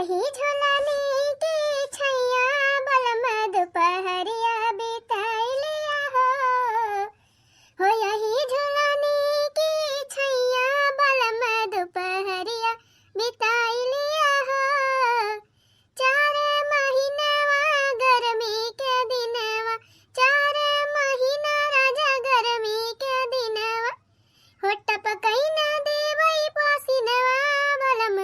यही झुलाने की छैया बलम दोपहरिया बिताई लिया हो यही झुलाने की छैया बलम दोपहरिया बिताई लिया हो। 4 महीनवा गर्मी के दिनवा 4 महीना राजा गर्मी के दिनवा हो टपकई न देवई पसीनवा बलम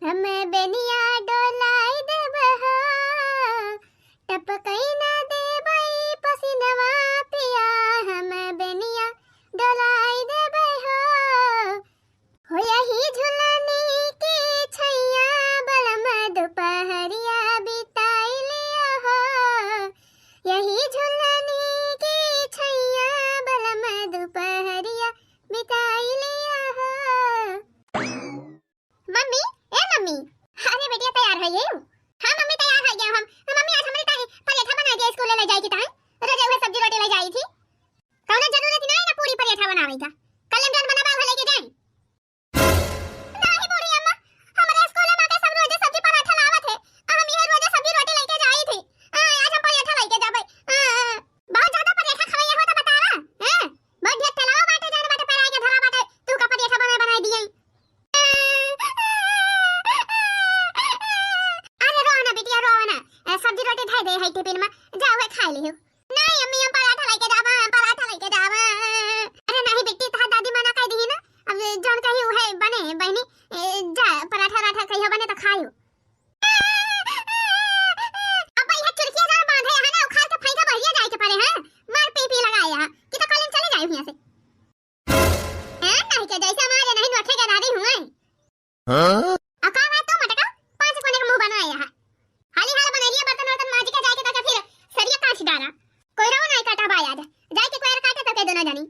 हमें बेनिया डोलाई देबह टपकई न देबई पसीनवा पिया हमें बेनिया डोलाई देबह हो यही झुलाने की छैया बलम दोपहरिया बिताई लिया हो यही झुलाने की छैया बलम दोपहरिया बिताई लिया हो। मम्मी मम्मी अरे बेटिया तैयार है ये हाँ मम्मी तैयार है गया हम मम्मी आज हमरे ताहे पराठा बना दिया स्कूल ले जाई थी ताहे रोजे हुए सब्जी रोटी ले जाई थी कौनो जरूरत नहीं ना पूरी पराठा बनावे का कल हम जन बनाबा लेके जाए नहीं बूढ़ी अम्मा हमारे स्कूल में के सब रोजे सब्जी पराठा लावत है हम ये रोजे सब्जी रोटी लेके जाई थी आज हम पराठा लेके जाबे बहुत ज्यादा पराठा खवाया हो तो बतावा हैं बहुत ढेर तलाव बाटे जाने बाटे पैरा के धरा बाटे तू का पराठा बनाई दिए सब्जी रोटी खाई दे है टिफिन में जाओ है खा लियो नहीं अम्मी हम पराठा लेके जावा अरे नहीं बेटी ता दादी मना कर दी ना अब जौन कही है बने बहनी जा पराठा राठा कहियो बने तो खायो अब ये चुरकिया जरा बांधे है ना उखाड़ के फेंका बढ़िया जाए के परे हैं मार पी लगाया कि तो कल चले जाए यहां से हैं नहीं के जैसे हमारे नहीं नोटे के दादी हुए हां अका बात तो मटका 5 कोने का मुंह बनाया है हाली हाल बनेलिए बर्तन वर्तन मांज के जाके तक फिर सरिया काट डाला कोई रहो नहीं काटा बायाद जाके कोयर काटे तो के दोनों जानी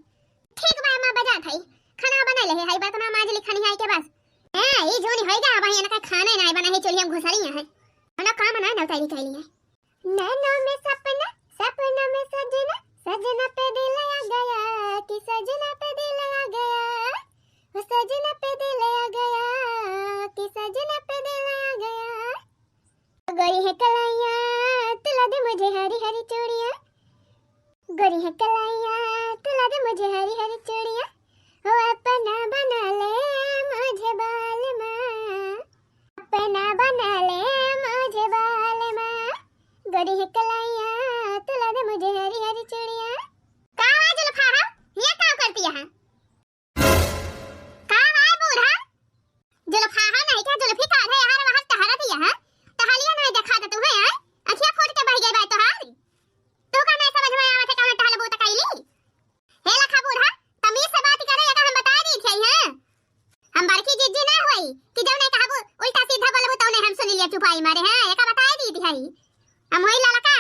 ठीक बा मां बजा थई खाना बना ले है बर्तन मांज लिखनी है के बस ए ई जोनी होइगा अब यहाँ का खाना नहीं बना है चोली हम घुसरी है ना काम ना नौताई कैली है नैनों में सपना सपना में सजना सजना पे दिल आ गया कि सजना पे दिल आ गया वो सजना पे दिल आ गया कि सजना पे दिल आ गया गोरी है कलाइया तुला दे मुझे हरी हरी चूड़ियां गोरी है कलाइया तुला दे मुझे हरी हरी चूड़ियां हो अपना बना ले मुझे बाल मां अपना बना ले मुझे बाल मां गोरी है कलाइया तुला दे मुझे हरी हरी चूड़ियां का जुल्फा ये काम करती है का है बूढ़ा जुल्फा नहीं क्या जुल्फी का है यार वहां तहरा दिया है टहलिया नहीं देखा था तू है अखियां फोड़ के बह गई बात तोहार तू का नहीं समझ में आवत है कौन टहल बो तकैली हे लखा बूढ़ा तमीज से बात करे या हम बता दी थे हैं हम बड़की जिज्जी ना होई कि जब नहीं कहबो उल्टा सीधा बोलबो तो नहीं हम सुन लिया चुपाई मारे हैं एका बता दी थी हम होई ललका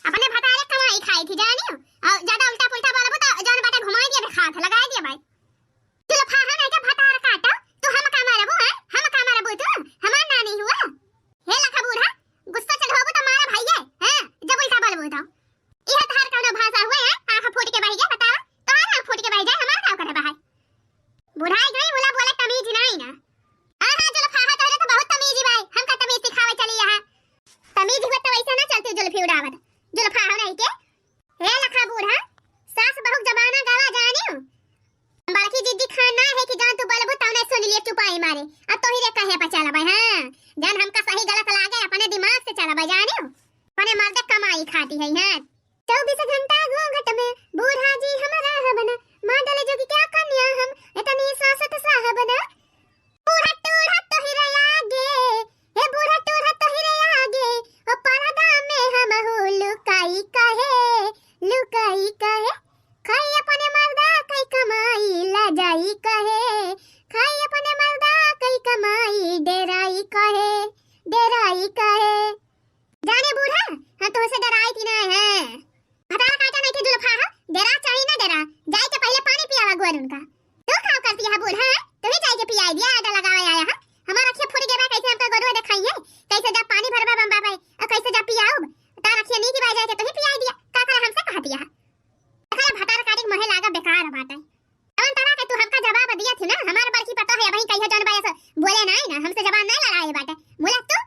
अपने भतारे कमाई खाई थी जानियो और ज्यादा उल्टा पुल्टा बोलबो तो जान बाटे घुमाई दिए हाथ लगा दिए भाई चलो फाहा नहीं का भतार काटा तो हम का मारबो है हम का मारबो तो हमार ना नहीं हुआ हे लखा बूढ़ा गुस्सा चढ़ाबो तो मारा भैया हैं जब उल्टा बोलबो तो यह धार कौन भाषा हुए है आंख फूट के बह गया बता तो आंख फूट के बह जाए हमार का करे बाहर बुढ़ाई गई बोला बोला तमीज नहीं ना हां चलो फाहा तोरे तो बहुत तमीज भाई हम का तमीज सिखावे चली यहां तमीज हुआ तो वैसा ना चलती जुल्फी उड़ावत जुल्फा हो नहीं के हे लखा बूढ़ा सास बहु जमाना गावा जानियो बाकी जिद्दी खाना है कि जान तू बोलबो तौने सुन लिए चुपाई मारे अब तो ही रे कहे पर चला भाई हां जान हमका सही गलत लागे अपने दिमाग से चला भाई जानियो अपने मर्द कमाई खाती है हां 24 घंटा घूंघट में बूढ़ा जी हमारा है बना माडल जोगी क्या कन्या हम इतनी सासत साहब ना बूढ़ा टूढ़ा तो ही रे आगे हे बूढ़ा टूढ़ा तो ही रे आगे ओ परदा में हम हो लुकाई कहे खाई अपने मर्दा कई कमाई ला जाई कहे खाई अपने मर्दा कई कमाई डेराई कहे जाने बूढ़ा हां तो से डराई थी ना है हटा काटा नहीं के जुल्फा डरा चाहिए ना डरा जाए के पहले पानी पियावा गोर उनका तू खाओ करती है बूढ़ा तू ही जाए के पियाई दिया आधा लगावा आया है हमारा अखियां फूट गए कैसे हमका गोरवा दिखाई है कैसे जा पानी भरबा बम बाबा और कैसे जा पियाओ तार अखियां नहीं की बाई जाए के तो ही पियाई दिया का कर हमसे कहा दिया खला भतार काटी मोहे लागा बेकार बात है कौन तरह के तू हमका जवाब दिया थी ना हमार बड़की पता है भाई कहियो जन बाय बोले नहीं ना हमसे जवान नहीं लड़ाए बाटे बोला तू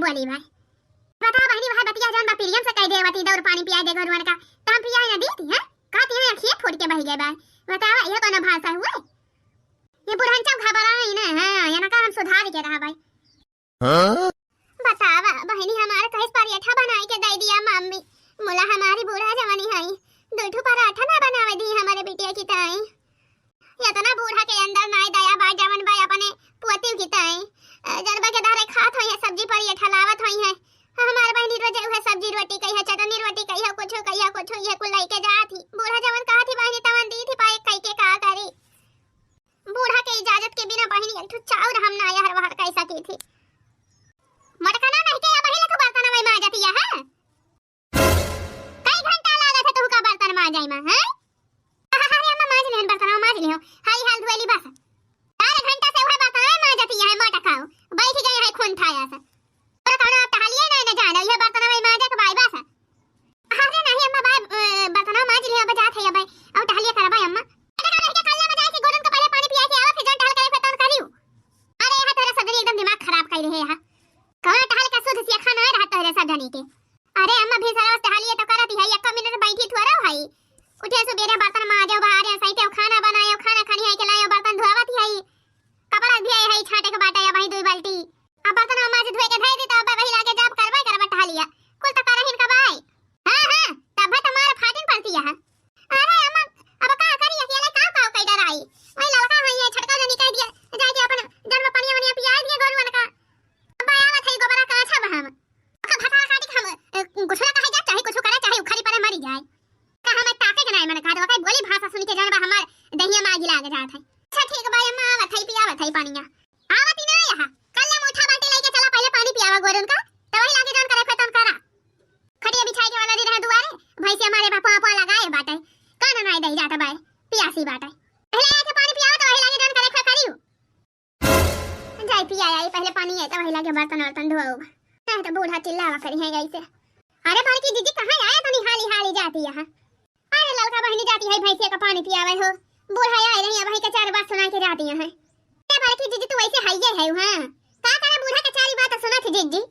बोली भाई बता बहनी भाई बतिया जान बा प्रियम से कह दे बती दौर पानी पिया दे गरुवन का त हम पिया ना देती हैं कहती हैं अखिए फोड़ के बह गए भाई बतावा ये कौन भाषा हुए ये बुढ़न चम खबर आई ना हां या ना का हम सुधार के रहा भाई हां बतावा बहनी हमारे कहिस पराठा बनाई के दे दिया मम्मी मोला हमारी बूढ़ा जवानी है दूठू पराठा ना बनावे दी हमारे बिटिया की ताई या तो ना बूढ़ा के अंदर नाय दया बा जवन बा अपने पोती की ताई जनबा के दारे खात होई है सब्जी पराठा लावत होई है हमार बहनी रोज है सब्जी रोटी कही है चटनी रोटी कही है कुछ ये कुल लेके जात थी बूढ़ा जवन कहा थी बहनी तवन दी थी पाए कई के का करी बूढ़ा के इजाजत के बिना बहनी एक चाउर हम ना यार बाहर कैसा की थी मटका ना नहीं के बहनी तो बर्तन में मां जाती है कई घंटा लगा था तू का बर्तन मां जाई मां है अरे अम्मा मां ले बर्तन मां ले हाई हाल धोली बस 4 घंटा से वह बर्तन में मां जाती है मटका खाओ बैठ गए है खून खाया सा और कौन आप टहलिए नहीं जाना ये बर्तन में मां जा के भाई बस अरे नहीं अम्मा भाई बर्तन मां ले बजा थे भाई और टहलिए कर भाई अम्मा खराब कर रहे हैं कहां टहल का शुद्ध से खाना रहा तोरे सब जनी के अरे अम्मा भी सारा टहलिए तो करती है 1 मिनट बैठी थोड़ा भाई उठे सुबेरे बर्तन मांजो बाहर सहिते खाना बनायो खाना खानी है के लायो बर्तन धोवत है कपड़ा भी है छाटे के बाटा या भाई 2 बाल्टी अब बर्तन मांज धोए के धई देता अब वही लागे जब करबा करबा टहलिया कुल तो करहिन का भाई हां तब तुम्हारे फाटिन पड़ती है अरे अम्मा अब का करी अकेले का कई डराई वही लड़का है ये छटका ले निकाल दिया जाके अपन जन्म पानी वनिया पिया दिया गोरुवन का बायावा थई गोबरा का अच्छा बहम का भटा काटी हम कुछ ना कहे जा चाहे कुछ करे चाहे उखरी पर मरी जाए का हम ताके के नहीं मन का दो बोली भाषा सुन के जानबा हमार दहिया मागी लागे जात है अच्छा ठीक बा अम्मा आवत थई पियावत थई पानीया आवत ना यहां कल मुठा बाटे लेके चला पहले पानी पियावा गोरुन का तो वही लागे जान करे खत्म करा खटिया बिछाई के वाला दी रहे दुआरे भैंस हमारे बापा आपा लगाए बाटे कान नहीं दई जाता बाय पियासी बाटे पहले आके पानी पियावा तो वही लागे जान करे करियो जाई पिया आई पहले पानी है तो वही लागे बर्तन धोओ नहीं तो बूढ़ा चिल्लावा करी है गई से अरे बड़की दीदी कहां आया तनी हाली हाली जाती है अरे लड़का बहनी जाती है भैंसे का पानी पियावे हो बूढ़ा आए रही है भाई का 4 बात सुना के जाती है ए बड़की दीदी तू वैसे हाइये है हां का करे बूढ़ा का 4 बात सुना थी जीजी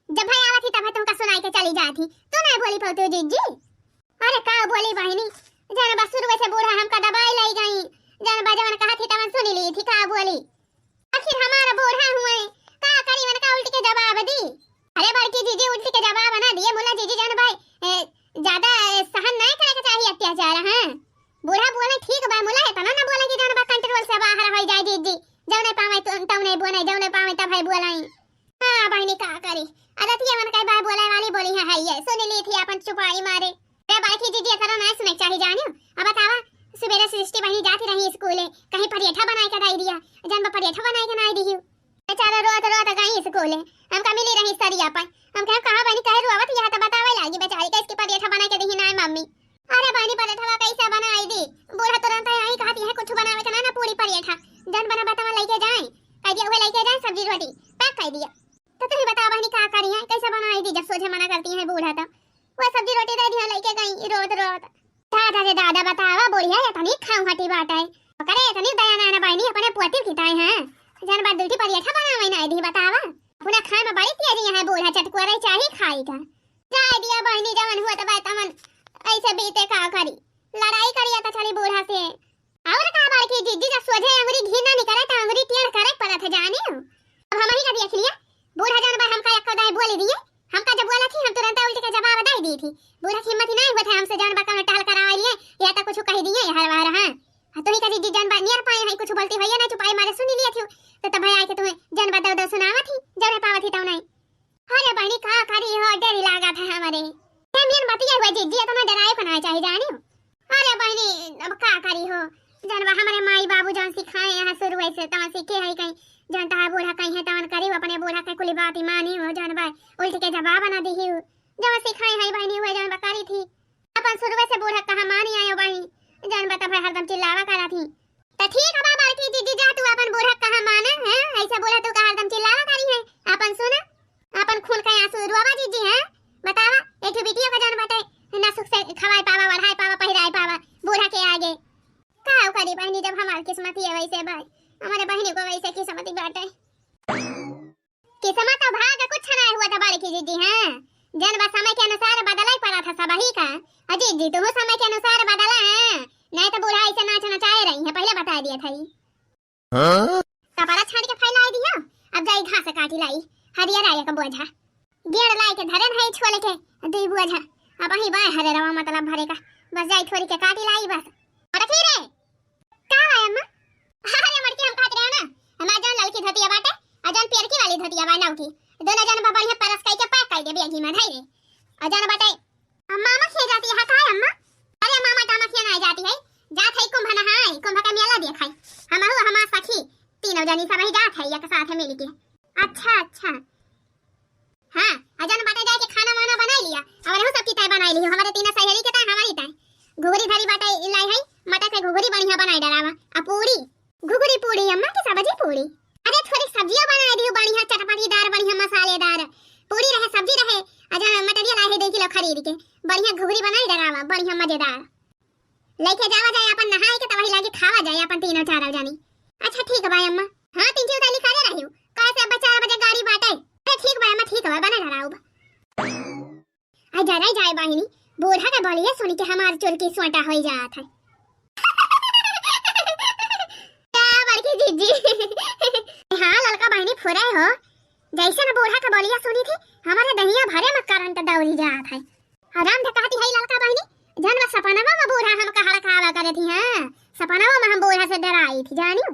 जब भाई आवा थी तब तुमका सुनाई के चली जाती तू नहीं बोली पौते जीजी अरे का बोली बहनी जान बस शुरू से बूढ़ा हमका दबाई लाई गई जान बाजवन कहा थी तवन सुनी ली थी का बोली आखिर हमारा बूढ़ा हुए का करी मन का उल्टी के जवाब दी अरे बड़की जीजी उल्टी के जवाब ना दिए मुल्ला जीजी जान भाई ज्यादा सहन नहीं करे के चाहिए अत्याचार हां बूढ़ा बोले ठीक बा मुल्ला है तना ना बोले कि जान बा कंट्रोल से बाहर हो जाए जीजी जब नहीं पावे तो नहीं बोले जब नहीं पावे तब है बोलाई हां बहनी का करी अदतिया मन का भाई बोले वाली बोली है ये सुन ली थी अपन चुपाई मारे ए बड़की जीजी करो ना सुने चाहिए जानियो अब बतावा सुबेरे सृष्टि बहनी जाती रही स्कूल कहीं पराठा बनाए के दई दिया जन पराठा बनाए के नहीं दियो बेचारा रोत गई स्कूल हम का मिली रही सरिया पर हम कहा बहनी कहे रोवत यहां तो बतावे लागी बेचारी के इसकी पराठा बनाए के दी ना मम्मी अरे बहनी पराठा कैसे बनाई दी बूढ़ा तुरंत आई कहती है कुछ बनावे के ना पूरी पराठा जन बना बतावा लेके जाए कह दिया वो लेके जाए सब्जी रोटी पैक कर दिया तो तुम बता बहनी क्या करी है कैसे बनाई दी जब सोझे मना करती है बूढ़ा तो वो सब्जी रोटी दे दिया लेके गई रोत दादा रे दादा बतावा बोलिया या तनी खाऊ हटी बाटाई करे तनी दया ना बहनी अपने पोती खिताई हैं जन बात दूठी पराठा बनावे ना दी बतावा पुना खाए में बड़ी तेजी है बूढ़ा चटकुरे चाही खाई का जाए दिया बहनी जवन हुआ तो बातमन ऐसे बीते का करी लड़ाई करिया तो चली बूढ़ा से और का बार की जिज्जी जब सोझे अंगुरी घी ना निकले तो अंगुरी टेढ़ करे पड़ा था जाने अब हम ही का देख लिया बूढ़ा जन भाई हमका एक दाई बोली दिए हमका जब बोला थी हम तुरंत उल्टी का जवाब दे दी थी बूढ़ा की हिम्मत ही नहीं हुआ था हमसे जान बा का टहल करवा लिए या तो कुछ कह दिए हर बार हां तो ही का जी जान बा नियर पाए है कुछ बोलती भैया ना चुपाई मारे सुन लिया थी तो तब भाई आके तुम्हें जान बा दो सुनावा थी जब पावा थी तो नहीं अरे बहनी का करी हो डर लगा था हमारे मेन बतिया हुआ जी तो मैं डराए को ना चाहिए जानियो अरे बहनी अब का करी हो जान बा हमारे माई बाबू जान सिखाए यहां शुरू से तो सीखे है कहीं जानता है बूढ़ा कहीं है तवन करी अपने बूढ़ा के कुली बात मानी हो जान भाई उल्टी के जवाब ना दी हो जब सिखाई है बहनी हुए जान बकारी थी अपन शुरू से बूढ़ा कहा मानी आयो बहनी जान बता भाई हरदम चिल्लावा करा थी तो ठीक है बाबा की जीजी जा तू अपन बूढ़ा कहा माने है ऐसा बोला तू का हरदम चिल्लावा करी है अपन सुना अपन खून का आंसू रुआवा जीजी है बतावा एक वीडियो का जान बता ना सुख से खवाई पावा बढ़ाई पावा पहिराई पावा बूढ़ा के आगे का करी बहनी जब हमार किस्मत है वैसे भाई हमारे बहनी को वैसे किस्मत ही बात है इसमें तो भाग कुछ नहीं हुआ था बड़की दीदी। हाँ जन बस समय के अनुसार बदला ही पड़ा था सब ही का। अजी जी तुम समय के अनुसार बदला है, नहीं तो बुढ़ा ऐसे नाच नचाए रही है, पहले बता दिया था। कपड़ा छाड़ के फैला दिया, अब जाई घास काटी लाई हरियर आया का बोझा गेड़ लाई के धरन है छोले के दी बोझा। अब ही बाय हरे रवा मतलब भरे का, बस जाई थोड़ी के काटी लाई बस। अरे रे का है अम्मा? अरे मरके हम काट रहे हैं ना, हमार जान लड़की धोतिया बाटे अजन पेड़ की वाली धोतिया बा नाउ की दोनों जन बा बढ़िया परस कई के पैक कर दे बेगी में धई रे अजन बाटे। मामा खे जाती है का अम्मा? अरे मामा टामा खे नहीं जाती है, जात है कुंभ नहाई, कुंभ का मेला देखाई। हम हो हमार सखी तीनों जनी सब ही जात है एक साथ मिल के। अच्छा अच्छा हां अजन बाटे जाके खाना वाना बनाई लिया और हम सब की तय बनाई ली हमारे तीनों सहेली के तय हमारी तय। घुगरी धरी बाटे लाई है, मटर के घुगरी बढ़िया बनाई डरावा आ पूरी घुगरी पूरी अम्मा की सब्जी पूरी। अरे थोड़ी सब्जियां बनाई दी बढ़िया चटपटीदार बढ़िया मसालेदार पूरी रहे सब्जी रहे अजन मटेरियल लाई है 2 किलो खरीद के बढ़िया घुगरी बनाई डरावा बढ़िया मजेदार लेके जावा जाए अपन नहाई के तब ही लागे खावा जाए अपन तीनों चारों जानी। अच्छा ठीक है भाई अम्मा। हां 3 चीज लिखा दे रही हूं कैसे बच्चा बजे गाड़ी बाटे। अरे ठीक भाई अम्मा ठीक है बना डराऊ आ जा रही जाए बहिनी बूढ़ा के बोलिए सुन के हमार चुरकी सोटा हो जात है। क्या बड़की जीजी हां लड़का बहिनी फुरे हो जैसे ना बूढ़ा के बोलिए सुनी थी हमारे दहिया भरे में करंट दौड़ी जात है। आराम से कहती है लड़का बहिनी जन में सपनावा में बूढ़ा हम कहड़ा खावा करे थी। हां सपनावा में हम बूढ़ा से डराई थी जानियो।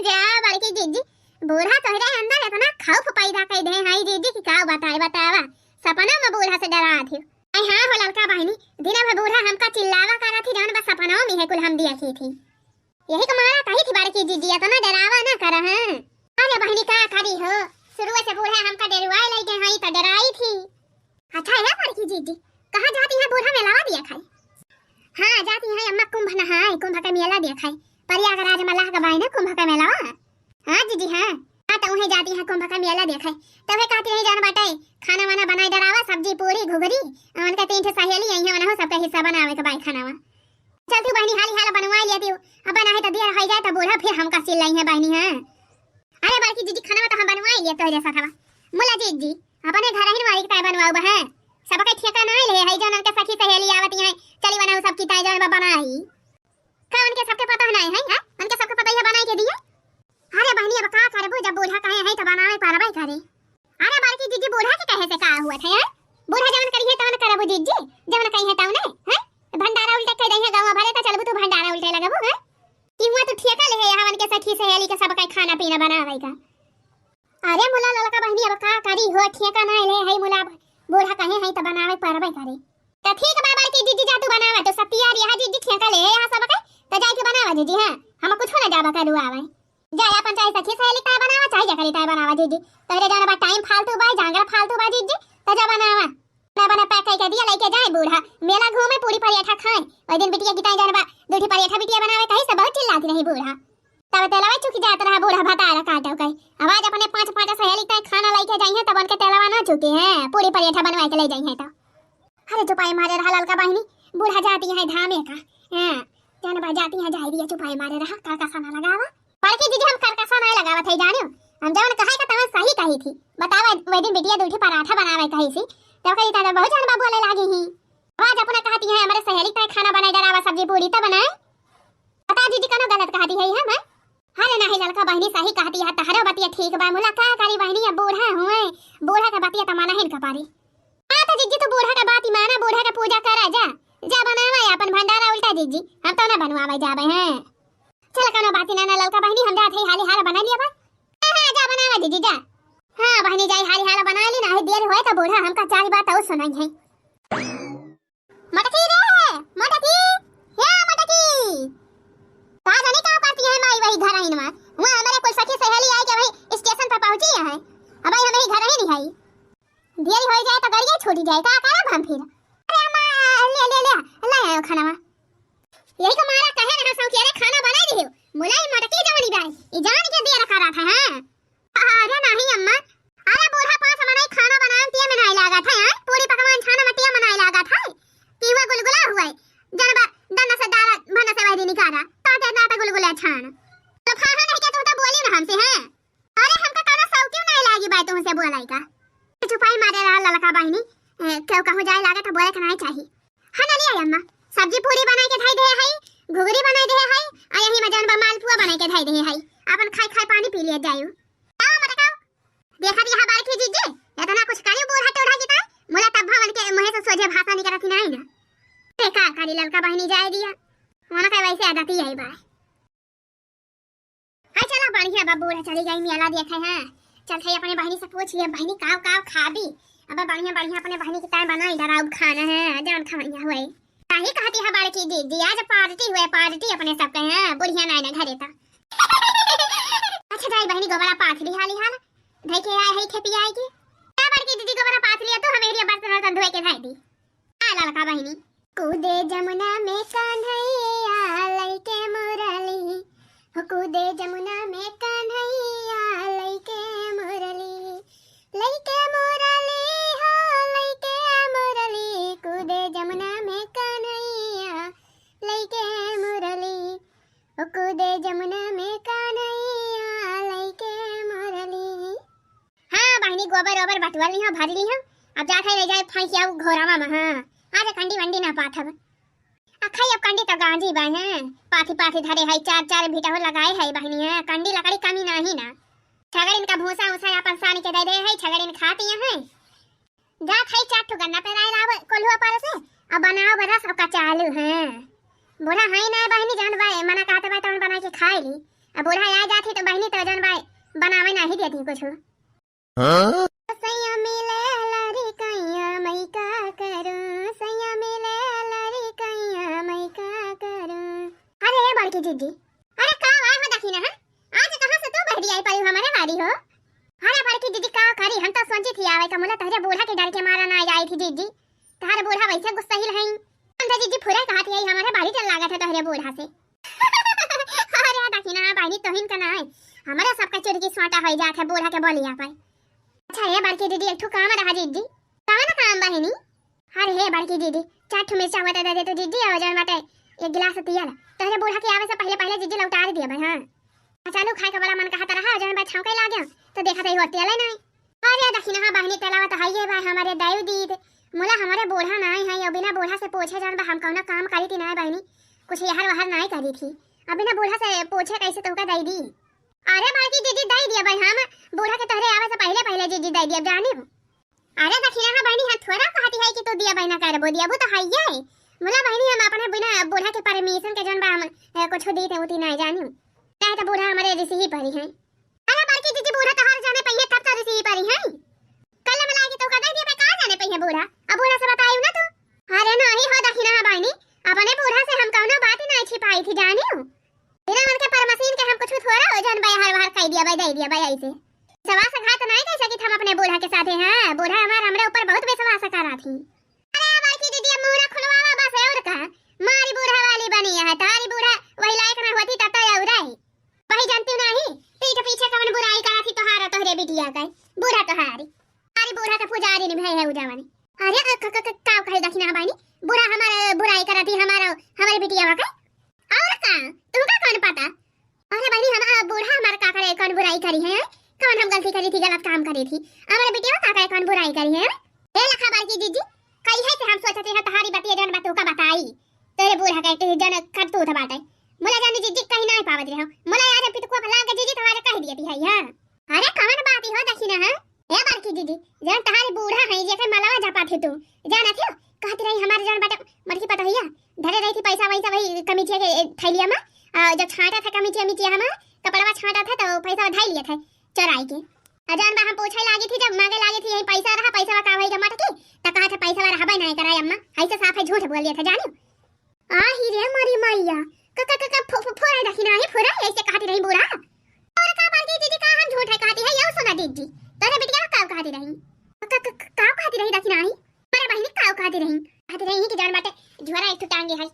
जा बड़की जीजी बूढ़ा तोहरे अंदर इतना खौफ पैदा कर दे हाई जीजी की का बतावा सपना में बूढ़ा से डरा थी। आई हां हो लड़का बहिनी दिन भर बूढ़ा हमका चिल्लावा करा थी जन बस सपनाओं में है कुल हम दिया की थी यही को मारा कही थी बड़की जीजी इतना डरावा ना कर। हां अरे बहिनी का करी हो शुरू से बूढ़ा हमका डरवाए लगे हाई तो डराई थी। अच्छा है बड़की जीजी कहां जाती है बूढ़ा मेला दिया खाई? हां जाती है अम्मा कुंभ नहाई कुंभ का मेला देखाई प्रयागराज में लाग बाई ना कुंभ का मेला। हां जीजी हां तो उन्हें जाती है कुंभ का मेला देखाई तबे कहती है जान बाटे खाना वाना बनाई डरावा सब्जी पूरी घुगरी उनका 3 सहेली आई है उन्हें सबका हिस्सा बनावे के बाई खानावा। चल तू बहनी हाली हाल बनवा लेती हूं अब बना है तो देर हो जाए तो बूढ़ा फिर हमका चिल्लाई है बहनी। हां अरे बड़की जीजी खाना तो हम बनवा लिए तो जैसा था मुला जीजी अपने घर ही वाली का बनवाओ बा। सबका ठेका नहीं ले है जन के सखी सहेली आवती है चली बनाओ सब की ताई जन बनाई का उनके सबके पता नहीं है। हां उनके सबके पता है बनाई के दिए। अरे बहनी अब का करबो जब बूढ़ा कहे है तो बनावे परबे करे। अरे बड़की जीजी बूढ़ा के कहे से का हुआ था यार बूढ़ा जवन करिए तवन करबो जीजी जवन कहिए तवने हैं भंडारा उल्टे कह दई है गांव भरे तो चलबू तू भंडारा उल्टे लगबो है कि हुआ तू ठेका ले है हवन के सखी सहेली के सब का खाना पीना बनावे का। अरे मुला लड़का बहनी अब का करी हो ठेका नहीं ले है मुला बूढ़ा कहे है तो बनावे परबे करे तो ठीक बा बड़की जीजी जा तू बनावा तो सब तैयार यहां जीजी ठेका ले यहां सब का तो जाके बनावा जीजी। हां हम कुछ ना जाबा करू आवे जाय अपन चाहे सखी सहेली का बनावा चाहे जकरी का बनावा जीजी तोरे जाना बा टाइम फालतू बा जांगल फालतू बा जीजी तो जा बनावा ना बना पैक कर दिया लेके जाए बूढ़ा मेला घूमे पूरी पराठा खाए ओइ दिन बिटिया गिटाई जाना बा दूठी पराठा बिटिया बनावे कहीं से बहुत चिल्लाती रही बूढ़ा तब तेलवा चुकी जात रहा बूढ़ा भतारा काटो कई आवाज अपने 5 सहेली का खाना लेके जाई है तब उनके तेलवा ना चुके हैं पूरी पराठा बनवा के ले जाई है तो। अरे चुपाई मारे रहा ललका बहिनी बूढ़ा जाती है धामे का। हां जान बा जाती है जाई दिया चुपाई मारे रहा करकसा ना लगावा बड़की जीजी हम करकसा नहीं लगावत है जानियो हम जवन कहे का तवन सही कही थी बतावे वे दिन बिटिया दूठी पराठा बनावे कही सी तो कही ता बहुत जान बाबू बोले लागी ही आज अपने कहती है हमारे सहेली का खाना बनाए डरावा सब्जी पूरी तो बनाए बता जीजी कनो गलत कहती है हम। अरे नहीं लड़का बहनी सही कहती है तहरा बतिया ठीक बा मुला का करी बहनी अब बूढ़ा हुए बूढ़ा का बतिया त माना है का पारी। हां तो जीजी तो बूढ़ा का बात ही माना बूढ़ा का पूजा करा जा बनावा अपन भंडारा उल्टा जीजी हम तो ना बनवावे जाबे हैं। चल कनो बात ना लड़का बहनी हम जात है हाली हाल बना लिया बा। हां जा बनावा जीजी जा। हां बहनी जाई हाली हाल बना ली ना देर होए तो बूढ़ा हमका चार बात और सुनाई है। मटकी रे मटकी हे मटकी का जाने का करती है माई वही घर आइन में वहां हमारे कोई सखी सहेली आई के वही स्टेशन पर पहुंची है अब हमें ही घर ही नहीं आई देरी हो जाए तो गाड़ी छूट जाए का करब हम फिर। अरे अम्मा ले आयो खाना यही को मारा कहे ना सौ के खाना बना दी मुलाई मटकी जवनी बाई ई जान के दे रखा रहा था। हां अरे नहीं अम्मा अरे बूढ़ा 5 मनाई खाना बनाते में नहीं लगा था पूरी पकवान छाना मटिया बनाई लगा था कि वो गुलगुला हुआ जनबा दन्ना से दारा भना से वादी निकाला तो दे ना पे गुलगुला छान तो खाना नहीं के तू तो बोली ना हमसे। हैं अरे हमका खाना सौ क्यों नहीं तुमसे बोलाई का चुपाई मारे रहा ललका बहनी क्यों कहो जाए लागे तो बोले नहीं चाहिए है ना लिया अम्मा सब्जी पूरी बनाई के धाई दे है घुगरी बनाई दे है आ यही मजान बा मालपुआ बनाई के धाई दे है अपन खाई खाई पानी पी लिया जायो आओ मत खाओ देखा दिया बाल की जीजे इतना कुछ काली बोल हटे उठा के मोला तब भवन के मुंह से सोझे भाषा नहीं करती नहीं ना ते का काली ललका बहनी जाए दिया होना का वैसे आदत ही है बा हाय चला बढ़िया बाबू चली गई मेला देखे हैं चल थे अपने बहनी से पूछ लिया बहनी काव काव खाबी अब बढ़िया बढ़िया अपने बहनी के टाइम बनाई डराव खाना है जान खावैया हुए काहे कहती है बाड़की दीदी आज पार्टी हुए पार्टी अपने सब के हैं बुढ़िया नाई ना घरे ता अच्छा दाई बहनी गोबरा पाथ ली हाली हाल धई के आए है खेपी आएगी क्या बाड़की दीदी गोबरा पाथ लिया तो हमें ये बर्तन धोए के धाई दी आ ललका बहनी कूदे जमुना में कन्हैया लइके मुरली हो कूदे जमुना में कन्हैया लइके मुरली लइके मुरली हो लइके मुरली कूदे जमुना में कन्हैया लइके मुरली हो कूदे जमुना में कन्हैया लइके मुरली हाँ बहनी गोबर ओबर बटवा ली भर ली अब जाके ले जाए फैसिया घोरावा में हाँ आज कंडी वंडी ना पाथब अखाई अब कंडी तो गांजी बा है पाथी पाथी धरे है चार चार भीटा हो लगाए है बहनी है कंडी लकड़ी कमी नहीं ना छगड़िन का भूसा उसा अपन सानी के दे दे है छगड़िन खाती है जा खाई चाट ठो गन्ना पे राय लाव कोल्हुआ पर से अब बनाओ बरा सबका चालू है बोला है ना बहनी जान भाई मना कहते भाई तो बना के खाए ली अब बोला आ जाती तो बहनी तो जान भाई बनावे नहीं देती कुछ हां सैया मिले लरी कैया मई का करूं सैया मिले लरी कैया मई का करूं अरे बड़की दीदी अरे का आए हो देखी ना आज कहां से तू बहरी आई पड़ी हमारे बारी हो अरे बड़की दीदी का करी हम तो सोची थी आवे का मुला तहरे बूढ़ा के डर के मारा ना आई थी दीदी तहरे बूढ़ा वैसे गुस्सा ही है अंदर दीदी फुरे कहती है हमारे बारी चल लागा था तहरे बूढ़ा से अरे देखी ना बारी तोहिन का ना है हमारे सबका चोरी की स्वाटा हो जात है बूढ़ा के बोलिया पाई अच्छा ये बड़की दीदी एक ठो काम रहा दीदी कहां ना काम बहनी अरे हे बड़की दीदी चार ठो मिर्चा बता दे तो दीदी आ जान बाटे एक गिलास पिया ला तहरे बूढ़ा के आवे से पहले पहले दीदी लौटा दिया भाई हां अचानक खाए का बड़ा मन कहता रहा जान भाई छाव के ला गया तो देखा तो होती है नहीं अरे देखी ना बहनी तेलावा तो है भाई हमारे दाऊ दीद मोला हमारे बूढ़ा नहीं है और बिना बूढ़ा से पूछे जान हम कौन काम करी थी ना बहनी कुछ यहर वहर नहीं करी थी अब बिना बूढ़ा से पूछे कैसे तुमका दई दी अरे बाकी दीदी दई दिया भाई हम बूढ़ा के तहरे आवे से पहले पहले दीदी दई दिया जाने हो अरे देखी ना बहनी हां थोड़ा कहती है कि तू दिया बहना कर बो दिया वो तो है ही मोला बहनी हम अपने बिना बूढ़ा के परमिशन के जन बा हम कुछ दी थे उती नहीं जानी चाहे तो बूढ़ा हमारे ऋषि ही परी है अरे बाकी दीदी बूढ़ा तो हर जाने पहिए तब तो ऋषि ही परी है कल मिला के तो कदा दिया कहां जाने पहिए बूढ़ा अब बूढ़ा से बताइयो ना तू अरे नहीं हो देखी ना बहनी अपने बूढ़ा से हम कौनो बात नहीं छिपाई थी जानी हो बिना मन के परमसीन के हम कुछ थोड़ा हो जान भाई हर बार कह दिया भाई दे दिया भाई ऐसे विश्वास घात नहीं कर सकी हम अपने बूढ़ा के साथ हैं बूढ़ा हमारे हमरे ऊपर बहुत विश्वास करा थी अरे बाकी दीदी मुंह खुलवावा बस और का मारी बूढ़ा वाली बनी है तारी बूढ़ा वही लायक ना होती तब तो औराई वही जानती नहीं पीठ पीछे कौन बुराई करा थी तोहारा तोहरे बिटिया का बूढ़ा तोहारी तारी बूढ़ा का पुजारी ने भाई है उजावानी अरे का कहे दखना बानी बूढ़ा हमारे बुराई करा थी हमारे बिटिया का और का तुमका कौन पता अरे बहनी हम बूढ़ा हमारे काका ने कौन बुराई करी है कौन हम गलती करी थी गलत काम करी थी हमारे बेटिया काका कौन बुराई करी है ए लखा बार की दीदी कई है कि हम सोचते हैं तुम्हारी बतिया जन बातों का बताई तेरे बूढ़ा का जन कर तू था बाटे मोला जानी दीदी कहीं नहीं पावत रहो मोला यार फिर को भला के दीदी तुम्हारे कह दिए थी हां अरे कौन बात हो देखी ना है ए बार की दीदी जन तुम्हारी बूढ़ा है जैसे मलावा जापा थे तू जाना थी कहती रही हमारे जन बाटे मरकी पता है धरे रही थी पैसा वैसा वही कमीटिया के थैलिया में जब छांटा था कमीटिया मिटिया हम कपड़वा छांटा था तो पैसा धाई लिए थे चोराई के अजान बा हम पूछे लागी थी जब मांगे लागी थी यही पैसा रहा पैसा का भाई जमा के त कहा था पैसा रहबे नहीं कराय अम्मा ऐसे साफ है झूठ बोल दिया था जानो आ ही रे मारी मैया क फोड़ा देखी ना है फोड़ा ऐसे कहती रही बुरा और का बात दीदी का हम झूठ है कहती है यो सुना दीदी तोरे बिटिया का कहती रही का कहती रही देखी ना है अरे बहनी का कहती रही कि जान बाटे झोरा एक टांगे है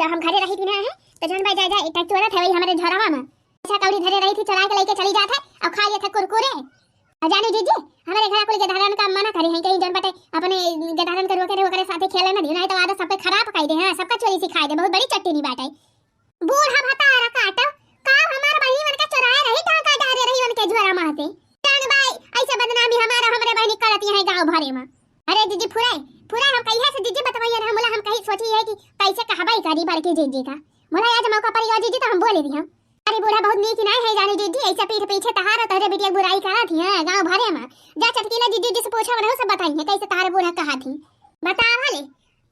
जब हम घरे रही थी ना है तो जान भाई जा एक चोरा था वही हमारे झोरावा में ऐसा कौड़ी धरे रही थी चला के लेके चली जात है और खा लिया था कुरकुरे जाने दीजिए हमारे घर कोई गधारन का मना करे हैं कहीं जन बटे अपने गधारन के रोके साथे खेले ना नहीं तो आदत सब पे खराब कर दे हां सबका चोरी सिखाए दे बहुत बड़ी चट्टी नहीं बाटे बूढ़ा भतारा काटा का हमार बहिनी मन का चुराए रही का डारे रही उनके झोरा माते जान भाई ऐसे बदनामी बहुत नीक नहीं है जानी दीदी, ऐसा पीठ पीछे तहारा तहरे बिटिया बुराई करा थी हां गांव भरे में। जा चटकीला दीदी जी से पूछो ना, सब बताई है कैसे तहारे बूढ़ा कहा थी। बता वाले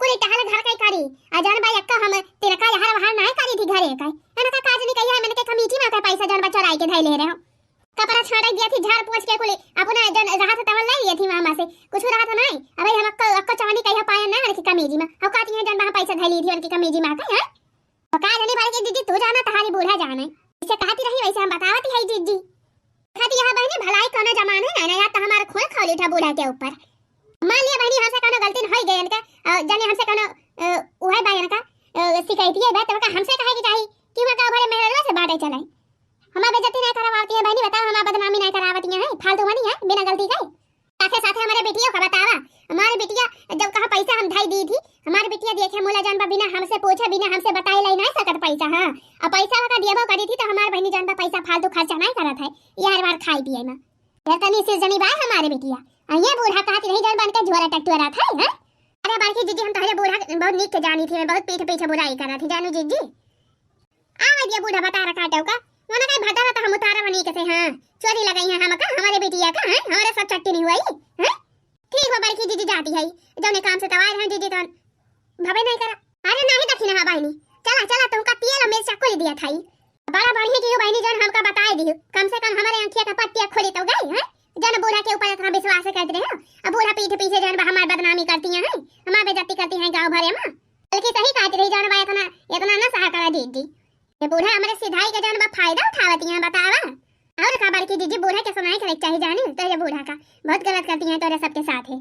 कुल तहारे घर कई करी आ जान भाई अक्का हम तेरा का हर हर नहीं करी थी घरे का एना का काज नहीं कहिया मैंने के कमेटी में का पैसा जान बच्चा राई के धई ले रहे हो। कपड़ा छाड़ा दिया थी झाड़ पोंछ के कुल अपना जन राहत तवल ले लिया थी मामा से कुछ राहत नहीं। अब हम अक्का चांदी कहिया पाया ना हर की कमेटी में अब काती है जन बा पैसा धई ली थी उनकी कमेटी में का है पका जाने वाले के दीदी तू जाना तहारी बूढ़ा जाने इसे कहती रही वैसे हम बतावती है दीदी कहती है बहनी भलाई कोनो जमाने ना या तो हमारा खोल खा उठा बूढ़ा के ऊपर मान लिया बहनी हमसे कोनो गलती हो गई इनका जाने हमसे कोनो उहे भाई इनका शिकायती है बात का हमसे कहे की चाहिए कि मैं गांव भरे मेहरवा से बाटे चलाई हमारे बेइज्जती नहीं करावती है बहनी बताओ हमारा बदनामी नहीं करावती है फालतू बनी है बिना गलती के साथे साथे हमारे बेटियों का बतावा हमारी बिटिया जब कहा पैसा हम धाई दी थी हमारी बिटिया देखे मोला जानबा बिना हमसे पूछे बिना हमसे बताए लाई नहीं सकत पैसा हां अब पैसा का दियाबो करी थी तो हमारी बहनी जानबा पैसा फालतू खर्चा नहीं करत है ये हर बार खाई पिए ना यार तनी से जनी बा हमारे बिटिया ये बूढ़ा कहती नहीं जान बन के झोरा टटुरा था है अरे बाकी दीदी हम तोहरे बूढ़ा बहुत नीक के जानी थी बहुत पीठ पीछे बुराई कर रही थी जानू जीजी आ ये बूढ़ा बता रहा काटो का वना कहीं भदा तो हम उतारा बनी के से हां चोरी लगाई है हम का हमारे बिटिया का है हमारे सब चट्टी नहीं हुई है ठीक है बड़की दीदी जाती है जौने काम से तवार है दीदी तो भवे नहीं करा अरे नहीं दखी ना बहनी चला चला तुमका तेल और मिर्च को दिया था बड़ा बढ़िया की बहनी जन हमका बताए दी कम से कम हमारे आंखिया का पत्तिया खोली तो गई है जन बूढ़ा के ऊपर इतना विश्वास करते रहे अब बूढ़ा पीठ पीछे जन हमारी बदनामी करती है हमारी बेइज्जती करती है गांव भरे में बल्कि सही कहती रही जन इतना इतना ना सहा करा दीदी ये बूढ़ा हमारे सिधाई का जन फायदा उठावती है बतावा और खबर की दीदी बूढ़ा के सुनाई करे चाहिए जाने तो ये बूढ़ा का बहुत गलत करती है तोरे सबके साथ है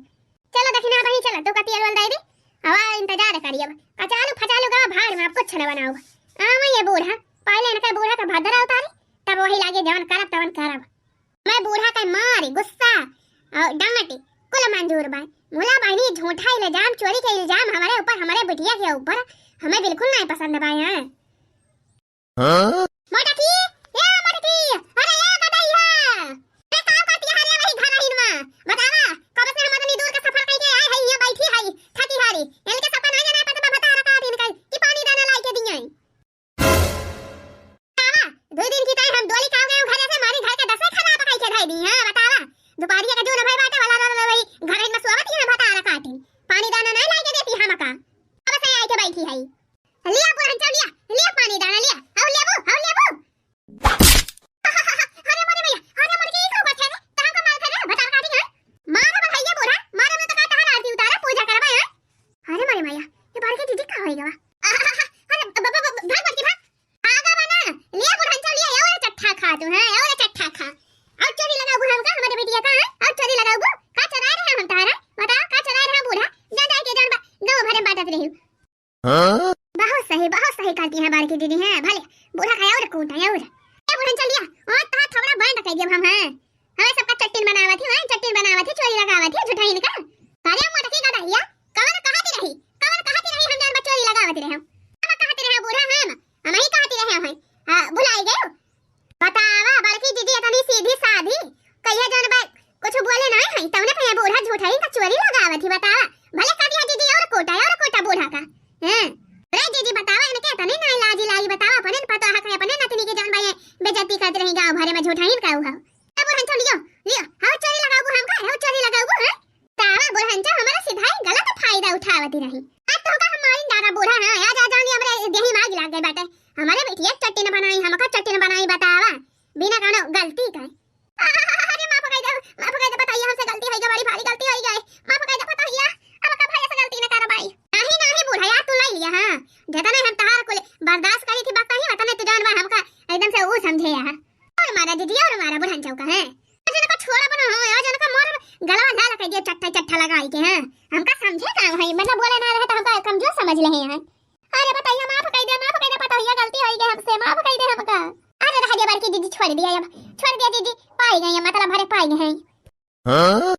चलो दखिना बहनी चलो तो का तेल वाल दे दे अब इंतजार करिए अब कचालू फचालू गा भाड़ में आपको छले बनाओ मैं ये बूढ़ा पहले इनका बूढ़ा का भद्रा उतारी तब वही लागे जवन करब तवन करब मैं बूढ़ा का मारी गुस्सा और डांटी कुल मंजूर बा मुला बहनी झूठा इल्जाम चोरी के इल्जाम हमारे ऊपर हमारे बिटिया के ऊपर हमें बिल्कुल नहीं पसंद बा है हां मोटा की ये मोटा की अरे ये गदैया मैं काम करती है वही घर ही में बतावा कब से हम इतनी दूर का सफर करके आए हैं यहां बैठी है थकी हारी इनके सबका नहीं जाना पता बता रखा है इनका कि पानी दाना लाई के दिए बतावा 2 दिन की टाइम हम डोली खाओ गए घर से मारी घर के 10 खाना पकाई के खाई दी हां बतावा दोपहरिया का जो न भाई बाटे वाला वही घर में सोवत है बता रखा है पानी दाना नहीं लाई के देती हम का अब से आई के बैठी है लिया पुरन चल लिया पानी दाना लिया आओ लेबो अरे मोरे भैया अरे मोरे के को बचे ने तहां को मार करे बता काटी है मारो भैया बोरा मारो में तो का तहां आरती उतारा पूजा करबा है अरे मोरे भैया ये बार के दीदी का होएगा अरे भाग मत की भाग आगा बना लिया पुरन चल लिया और चट्ठा खा तू है और चट्ठा खा और चोरी लगाओ हम का हमारे बेटिया का है और चोरी लगाओ का चला रहे हम तारा बता का चला रहे बूढ़ा जा के जान गांव भरे बाटत रही हां बहुत सही करती है बार की दीदी है भले बूढ़ा खाया और कूटा है और ए बूढ़ा चल लिया और ता थोड़ा बंद कर दिया हम हैं हमें सबका चट्टीन बनावा थी चोरी लगावा थी झूठा इनका अरे मोटा की गदैया कवन कहती रही हम जान चोरी लगावत रहे हम कहती रहे बूढ़ा हम ही कहती रहे हैं भुलाई गए बतावा बड़की दीदी इतनी सीधी सादी कहिया जान बा कुछ बोले नहीं है तवने पे बूढ़ा झूठा इनका चोरी लगावा थी बतावा भले कह दिया दीदी और कोटा बूढ़ा का हैं रे दीदी बतावा इनके तने नहीं लाजी लाई बतावा अपने पता है कि अपने नतनी के जान भाई बेइज्जती करते रही गांव भरे में झूठा इनका हुआ अब बुढ़न तो लियो हां चोरी लगाओ हम का है चोरी लगाओ है तावा बुढ़न जा हमारा सिधाई गलत फायदा उठावती रही अब तो का हमारी दादा बूढ़ा है आज आ जानी हमरे देही माग लाग गई बाटे हमारे बेटिया चट्टी न बनाई हम का चट्टी न बनाई बतावा बिना कोनो गलती का अरे माफ कर दे बताइए हमसे गलती है बड़ी भारी गलती हो गई माफ कर दे बताइए अब का भाई से गलती न कर भाई नहीं बूढ़ा यार तू लाई लिया हां जतने हम तहार को बर्दाश्त करी थी बात नहीं वतने तू जान बा हमका एकदम से वो समझे यार और मारा दीदी और मारा बुढ़न चौका है जने को छोड़ा बना हो यार जने का मोर गलवा ला लगा दिया चट्टा लगाई के हैं हमका समझे का भाई मतलब बोले ना रहे तो हमका कमजोर समझ ले हैं अरे बताइए माफ कर दे बताइए गलती हो गई हमसे माफ कर दे हमका अरे रह गया बार की दीदी छोड़ दिया दीदी पाई गई मतलब भरे पाई गए हैं हां